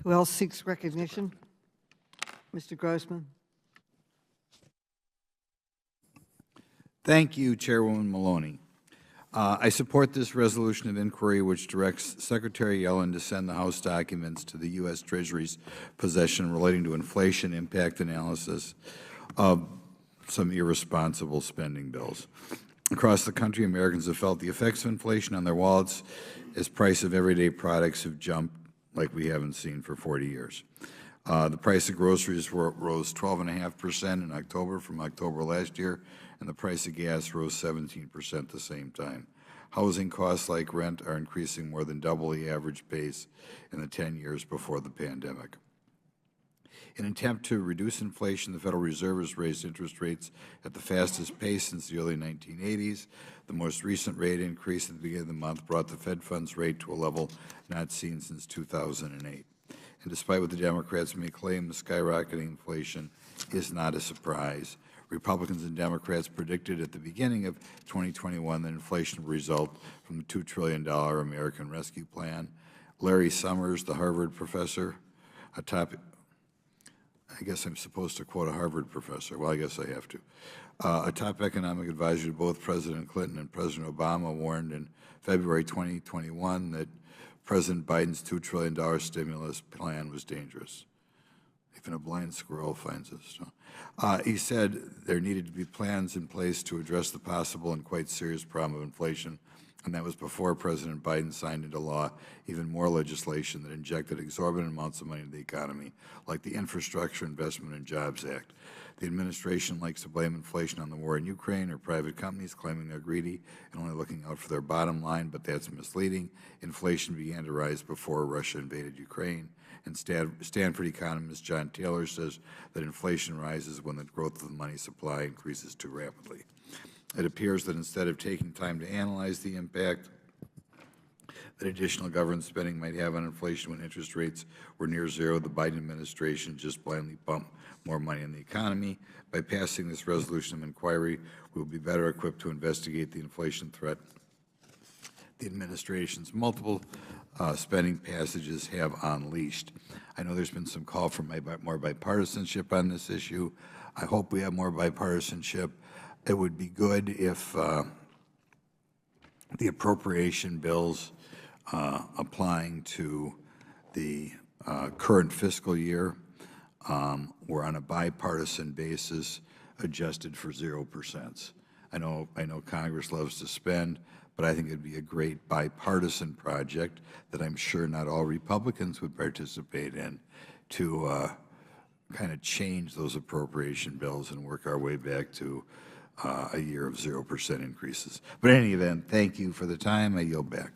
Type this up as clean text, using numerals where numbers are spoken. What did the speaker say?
Who else seeks recognition? Mr. Grothman. Thank you, Chairwoman Maloney. I support this resolution of inquiry, which directs Secretary Yellen to send the House documents to the U.S. Treasury's possession relating to inflation impact analysis of some irresponsible spending bills. Across the country, Americans have felt the effects of inflation on their wallets as price of everyday products have jumped like we haven't seen for 40 years. The price of groceries rose 12.5% in October from October last year, and the price of gas rose 17% at the same time. Housing costs like rent are increasing more than double the average pace in the 10 years before the pandemic. In an attempt to reduce inflation, the Federal Reserve has raised interest rates at the fastest pace since the early 1980s. The most recent rate increase at the beginning of the month brought the Fed funds rate to a level not seen since 2008. And despite what the Democrats may claim, the skyrocketing inflation is not a surprise. Republicans and Democrats predicted at the beginning of 2021 that inflation would result from the $2 trillion American Rescue Plan. Larry Summers, the Harvard professor, I guess I'm supposed to quote a Harvard professor. Well, I guess I have to. A top economic advisor to both President Clinton and President Obama warned in February 2021 that President Biden's $2 trillion stimulus plan was dangerous. Even a blind squirrel finds it. So, he said there needed to be plans in place to address the possible and quite serious problem of inflation, and that was before President Biden signed into law even more legislation that injected exorbitant amounts of money into the economy, like the Infrastructure Investment and Jobs Act. The administration likes to blame inflation on the war in Ukraine or private companies claiming they're greedy and only looking out for their bottom line, but that's misleading. Inflation began to rise before Russia invaded Ukraine. And Stanford economist John Taylor says that inflation rises when the growth of the money supply increases too rapidly. It appears that instead of taking time to analyze the impact that additional government spending might have on inflation when interest rates were near zero, the Biden administration just blindly pumped more money in the economy. By passing this resolution of inquiry, we will be better equipped to investigate the inflation threat the administration's multiple spending passages have unleashed. I know there's been some call for more bipartisanship on this issue. I hope we have more bipartisanship. It would be good if the appropriation bills applying to the current fiscal year were on a bipartisan basis, adjusted for 0%. I know Congress loves to spend, but I think it would be a great bipartisan project that I'm sure not all Republicans would participate in to kind of change those appropriation bills and work our way back to a year of 0% increases. But in any event, thank you for the time. I yield back.